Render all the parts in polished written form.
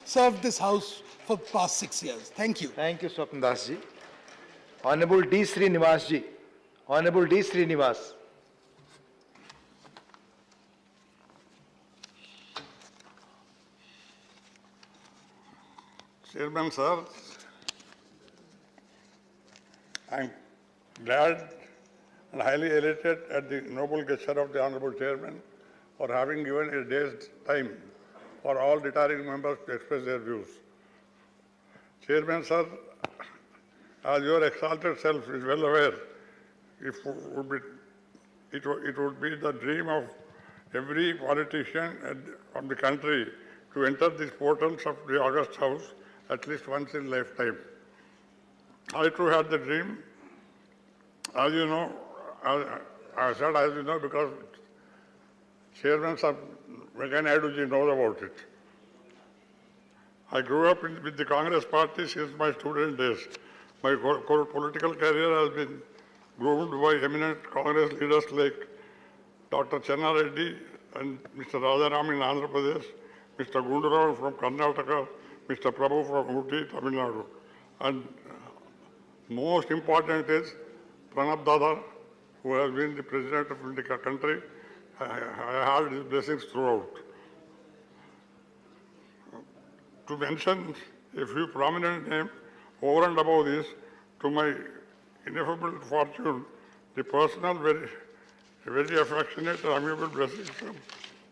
served this house for the past 6 years. Thank you. Thank you, Swapna Das ji. Honorable D. Srinivas ji. Honorable D. Srinivas. Chairman, sir, I am glad and highly elated at the noble gesture of the Honorable Chairman for having given a day's time for all retiring members to express their views. Chairman, sir, as your exalted self is well aware, it would be the dream of every politician of the country to enter these portals of the August House at least once in lifetime. I too had the dream, as you know, I said as you know because Chairman Sir Venkaiah Naidu knows about it. I grew up with the Congress party since my student days. My political career has been groomed by eminent Congress leaders like Dr. Channa Reddy and Mr. Rajaram in Andhra Pradesh, Mr. Gundurao from Karnataka, Mr. Prabhu from Uti, Tamil Nadu. And most important is Pranab Dada, who has been the president of the country. I had his blessings throughout. To mention a few prominent names, over and above this, to my ineffable fortune, the personal, very affectionate and amiable blessings from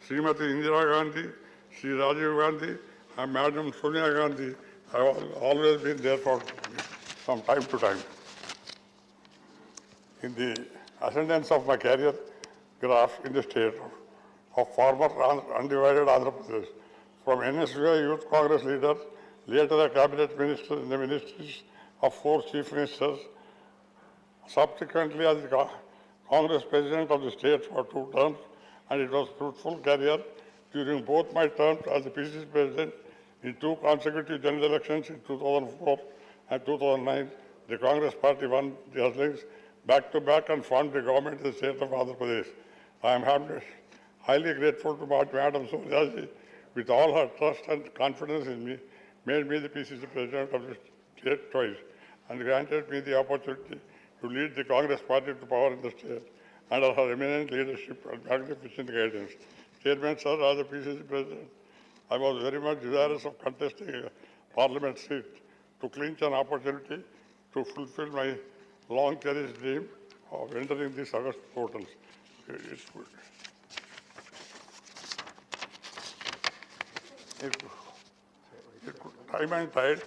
Srimati Indira Gandhi, Sri Rajiv Gandhi, and Madam Sonia Gandhi have always been there for me from time to time. In the ascendance of my career graph in the state of former undivided Andhra Pradesh, from NSVI Youth Congress leader, later a cabinet minister in the ministries of 4 chief ministers, subsequently as the Congress president of the state for 2 terms, and it was a fruitful career during both my terms as the PCC president in 2 consecutive general elections in 2004 and 2009. The Congress party won the hustlings back to back and formed the government in the state of Andhra Pradesh. I am highly grateful to Madam Sonia ji, with all her trust and confidence in me, made me the PCC president of the state twice and granted me the opportunity to lead the Congress party to power in the state under her eminent leadership and magnificent guidance. Chairman, sir, as the PCC president, I was very much desirous of contesting a parliament seat to clinch an opportunity to fulfill my long cherished dream of entering these August portals. Time and tide,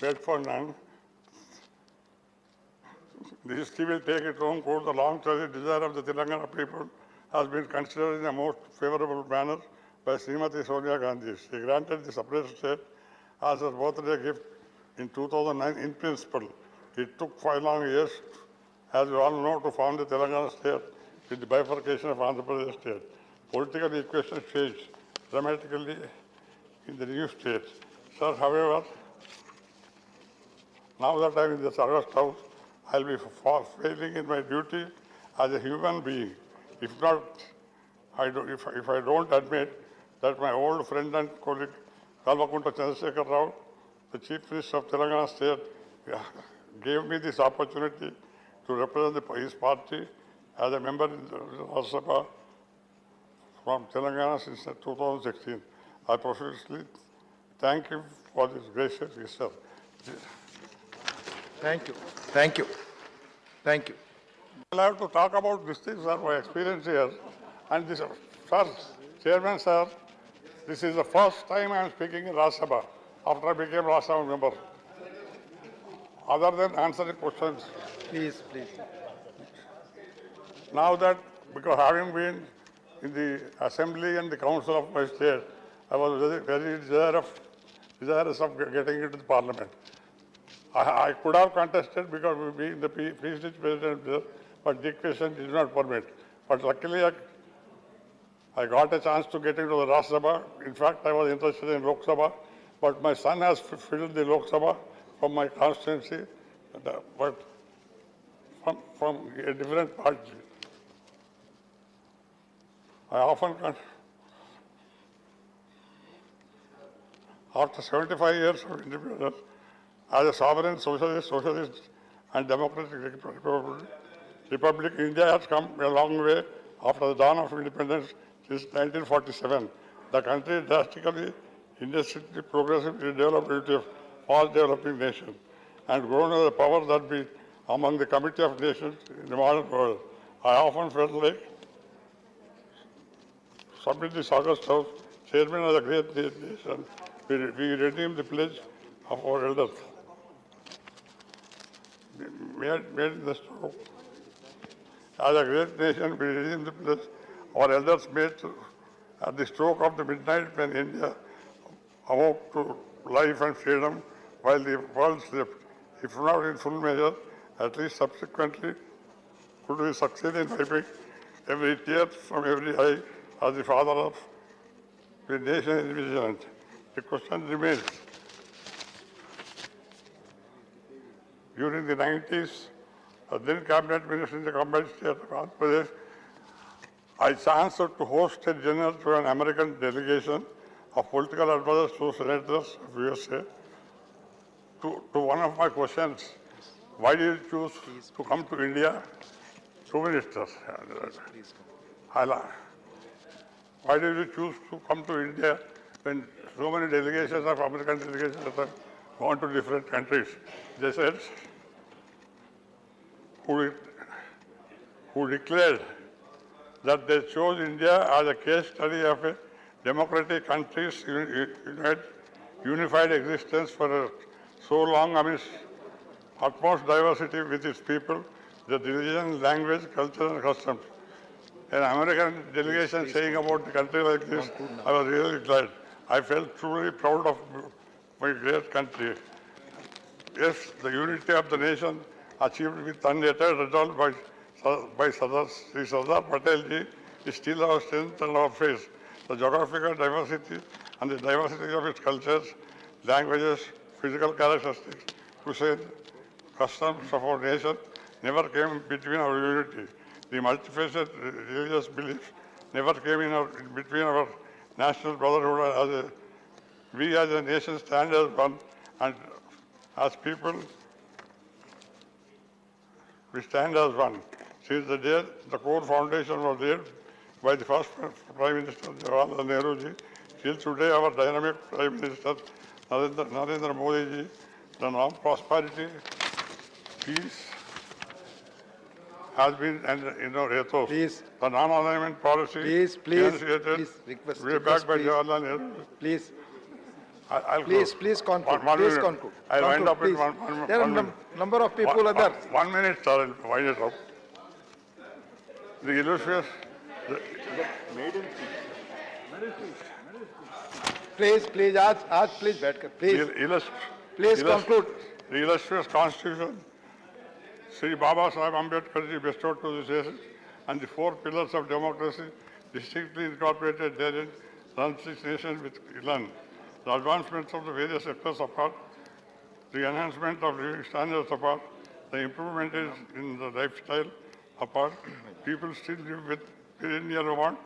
wait for none. The history will take its own course. The long cherished desire of the Telangana people has been considered in a most favorable manner by Srimati Sonia Gandhi. She granted the separate state as her birthday gift in 2009 in principle. It took 5 long years, as you all know, to form the Telangana state with the bifurcation of Andhra Pradesh state. Political equations changed dramatically in the new states. Sir, however, now that I am in this August House, I will be failing in my duty as a human being. If not, if I don't admit that my old friend and colleague, Kalvakunta Chandrasekhar Rao, the Chief Minister of Telangana State, gave me this opportunity to represent his party as a member in the Rajya Sabha from Telangana since 2016. I profusely thank him for this gracious gesture. Thank you. Thank you. Thank you. I'll have to talk about these things, sir, my experience here. And this, sir, Chairman, sir, this is the first time I am speaking in Rajya Sabha after I became Rajya Sabha member. Other than answering questions. Please, please. Now that, because having been in the assembly and the council of my state, I was very desirous of getting into the parliament. I could have contested because we being the PCC president there, but the equation did not permit. But luckily, I got a chance to get into the Rajya Sabha. In fact, I was interested in Lok Sabha, but my son has filled the Lok Sabha from my constituency, but from a different party. I after 75 years of independence, as a sovereign socialist and democratic republic, India has come a long way after the dawn of independence since 1947. The country drastically, industrially, progressively developed into a fast developing nation and grown as a power that be among the committee of nations in the modern world. I often felt like submit this August House, chairman of the great nation, we redeem the pledge of our elders. Made the stroke. As a great nation, we redeem the pledge our elders made at the stroke of the midnight when India awoke to life and freedom while the world slept. If not in full measure, at least subsequently could we succeed in wiping every tear from every eye as the father of the nation is vigilant. The question remains. During the 90s, a then cabinet minister in the combined state of Andhra Pradesh, I chanced to host a dinner to an American delegation of political advisors to senators of USA. To one of my questions, why did you choose to come to India? Two ministers. Why did you choose to come to India when so many delegations of American delegations have gone to different countries? They said, who declared that they chose India as a case study of a democratic country's unified existence for so long amidst utmost diversity with its people, the religion, language, culture and customs. An American delegation saying about the country like this, I was really glad. I felt truly proud of my great country. Yes, the unity of the nation achieved with unaided result by Sri Sardar Patel ji is still our strength and our faith. The geographical diversity and the diversity of its cultures, languages, physical characteristics, to say customs of our nation never came between our unity. The multifaceted religious beliefs never came in between our national brotherhood. We as a nation stand as one, and as people, we stand as one. Since the day the core foundation was laid by the first Prime Minister Jawaharlal Nehru ji, till today our dynamic Prime Minister Narendra Modi ji, the norm prosperity, peace has been ethos. Please. The non-alignment policy initiated way back by Jawaharlal Nehru. Please. I'll Please close. conclude. One Please minute. conclude. I'll wind up in Please. one There are minute. number of people are there. 1 minute, sir. I'll wind it up. The illustrious, Please, आज please बैठकर. Please. Please conclude. The illustrious Constitution, Sri Baba Sahib Ambedkar ji bestowed to this nation, and the four pillars of democracy distinctly incorporated therein, runs this nation with elan. The advancements of the various sectors apart, the enhancement of living standards apart, the improvement in the lifestyle apart, people still live with perennial want,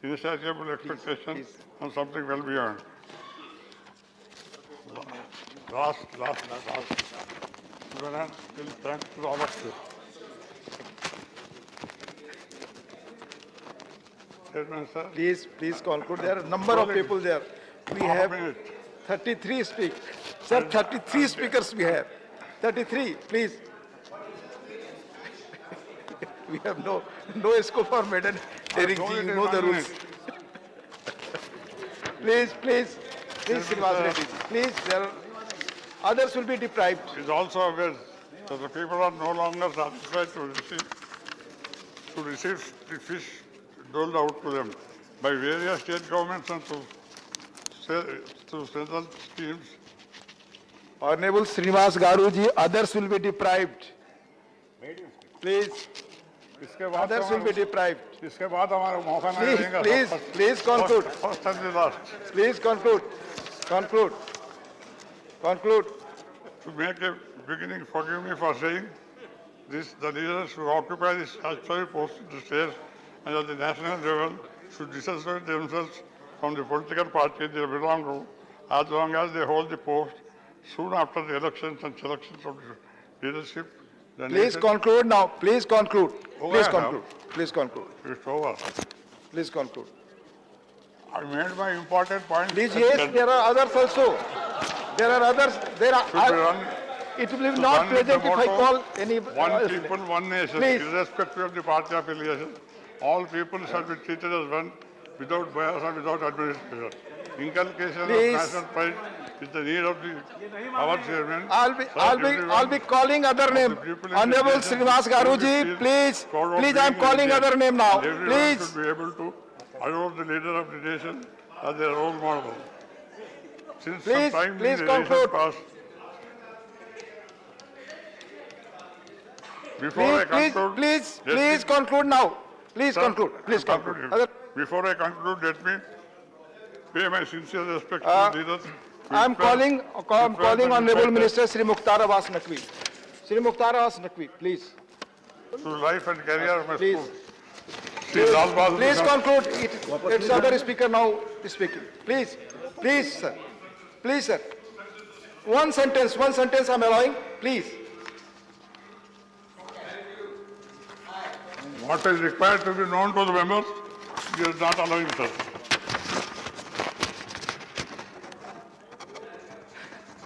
insatiable expectation, and something well beyond. Last. Thanks to all of you. Chairman, sir. Please conclude. There are a number of people there. We Half a have minute. 33 speakers. Sir, 33 speakers we have. 33, please. We have no scope for maiden hearing. told You it in know 1 the rules. minute. Please, Srinivas Reddy. Please, others will be deprived. Is also aware that the people are no longer satisfied to receive the fish doled out to them by various state governments and to central schemes. Honorable Srinivas Garuji, others will be deprived. Please, others will be deprived. इसके बाद हमारा मौका नहीं देंगे. Please conclude. First and the last. Please conclude. Conclude. To make a beginning, forgive me for saying this, the leaders who occupy this statutory post in the state and at the national level should disassociate themselves from the political party they belong to as long as they hold the post. Soon after the elections and selections of the leadership, the Please nation- conclude now. Please conclude. Oh, Please I have. conclude. Please conclude. It's over. Please conclude. I made my important point. Please, yes, there are others also. There are others. There Should be are. run, It will to not run with the present if I motto, call any. one people, one nation, Please. irrespective of the party affiliation. All people shall be treated as one without bias and without administration. Inculcation of Please. national pride is the need of our chairman. I'll be calling other name. people in Honorable this nation Srinivas should be Garuji, please, proud of please, being I'm calling Indian. other name now. And everyone Please. should be able to adopt the leader of the nation as their role model. Since Please, some time please in the recent conclude. past, before I conclude, Please conclude now. Please Sir, conclude. Please I'm conclude. concluding. Before I conclude, let me pay my sincere respect to the leaders. I'm calling and Honorable fighters Minister Sri Mukhtar Abbas Naqvi. Sri Mukhtar Abbas Naqvi, please. to life and career of my Please. school. Sri Lal Bahadur Please Shastri. conclude. It's other speaker now speaking. Please, sir. Please, sir. One sentence I'm allowing. Please. What is required to be known to the members, we are not allowing, sir.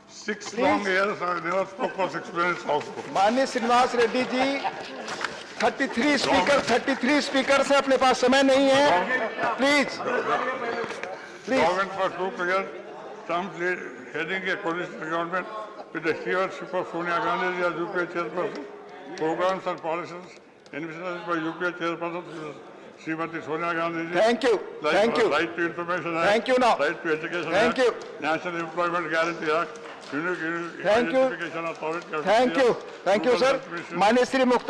Six long years, I never spoke for 6 minutes also. माननीय Srinivas Reddy ji 33 speaker से अपने पास समय नहीं है. Please. Government for 2 years, terms heading a coalition government with the stewardship of Sonia Gandhi as UPA chairperson. Programs and policies envisaged by UPA chairperson Srimati Sonia Gandhi. Thank you. Like Thank you. Right to Information Act. Thank you now. Right to Education Thank Act. you. National Employment Guarantee Act. Unique Thank you. Identification Authority of Thank India, you. Thank you, Rural sir. Health Mission. माननीय श्री मुख्तार